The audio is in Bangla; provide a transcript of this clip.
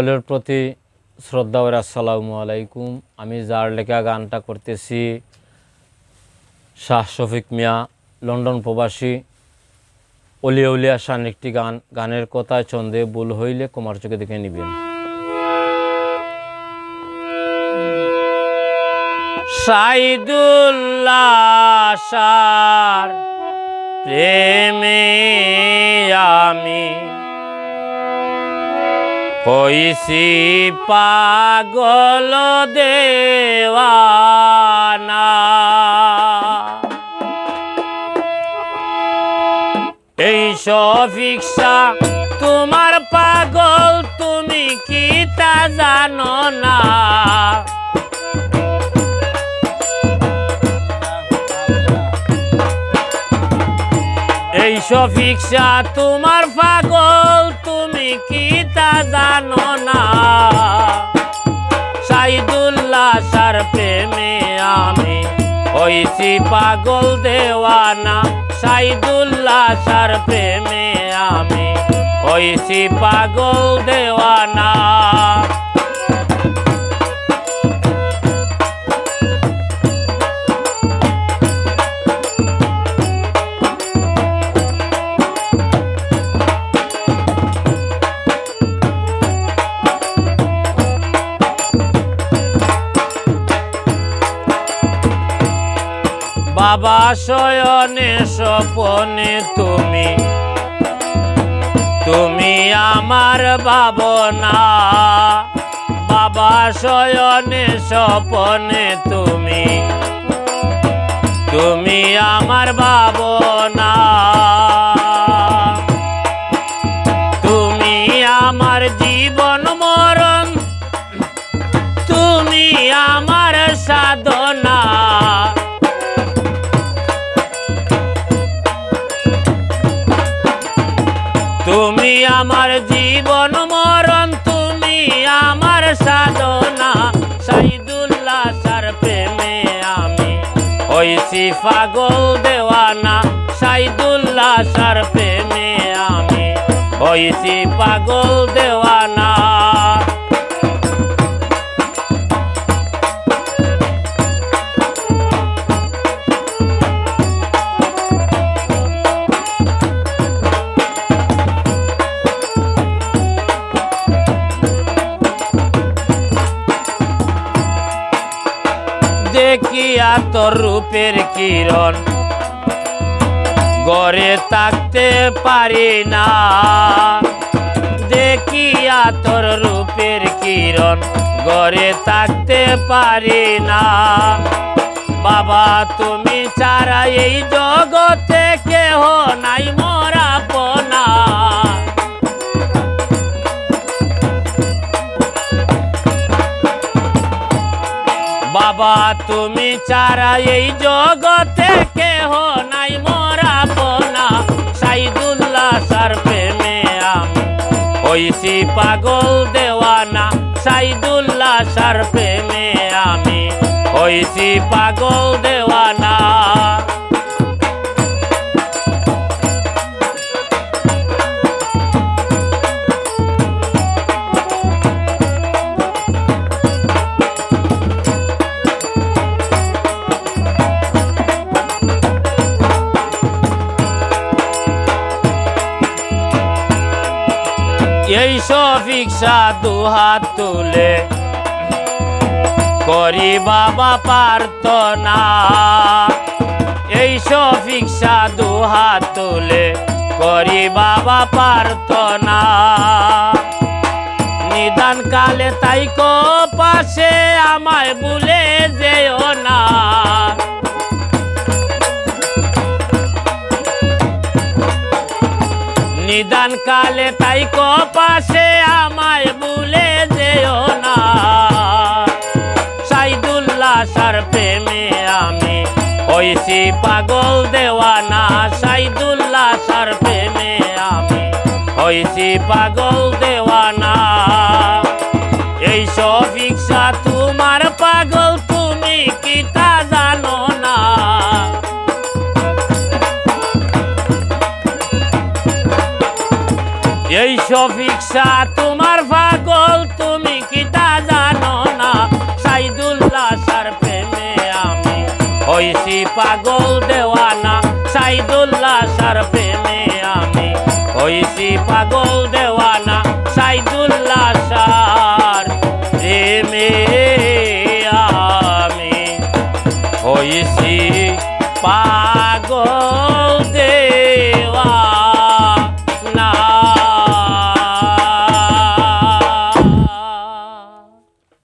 সকলের প্রতি শ্রদ্ধা ও আসসালামু আলাইকুম। আমি যার লেখা গানটা করতেছি শাহ শফিক মিয়া, লন্ডন প্রবাসী, অলিয়া উলিয়া শান একটি গান। গানের কথায় ছন্দে ভুল হইলে কুমার চোখে দেখে নিবেন। সাইদুল্লাহ শাহর প্রেমে আমি হইছি পাগল দেওয়ানা। এই শফিক শাহ তোমার পাগল, তুমি কি তা জানো না? এই শফিক শাহ তোমার পাগল, তুমি কি তা জানো না? সাইদুল্লাহ শাহর প্রেমে আমি হইছি পাগল দেওয়ানা। সাইদুল্লাহ শাহর প্রেমে আমি হইছি পাগল দেওয়ানা। বাবা শয়নে স্বপনে তুমি আমার ভাবনা। বাবা শয়নে স্বপনে তুমি আমার ভাবনা। তুমি আমার জীবন মরণ, তুমি আমার সাধনা। তুমি আমার জীবন মরণ, তুমি আমার সাধনা। সাইদুল্লাহ শাহর প্রেমে আমি হইছি পাগল দেওয়ানা। সাইদুল্লাহ শাহর প্রেমে আমি হইছি পাগল দেওয়ানা। দেখিয়া তোর রূপের কিরণ গড়ে থাকতে পারি না। দেখিয়া তোর রূপের কিরণ গড়ে থাকতে পারি না। বাবা তুমি ছাড়া এই জগতে কেহ নাই মোর আপনা। বাবা তুমি ছাড়া এই জগতে কেহ নাই মোর আপনা। সাইদুল্লাহ শাহর প্রেমে আমি হইছি পাগল দেওয়ানা। সাইদুল্লাহ শাহর প্রেমে আমি হইছি পাগল দেওয়ানা। এই শফিক শাহ দুহাত তুলে করি বাবা প্রার্থনা। এই শফিক শাহ দুহাত তুলে করি বাবা প্রার্থনা। নিদান কালে তাইকো পাশে, আমায় ভুলে যেও না। নিদান কালে তাইকো পাশে, আমায় ভুলে যেও না। সাইদুল্লাহ শাহর প্রেমে আমি হইছি পাগল দেওয়ানা। সাইদুল্লাহ শাহর প্রেমে আমি হইছি পাগল দেওয়ানা। এই শফিক শাহ তোমার পাগল, তুমি কি তা জানো না? এই শফিক শাহ তোমার পাগল। হইছি পাগল দেওয়ানা সাইদুল্লাহ শাহর প্রেমে আমি হইছি পাগল দেওয়ানা সাইদুল্লাহ শাহর প্রেমে আমি হইছি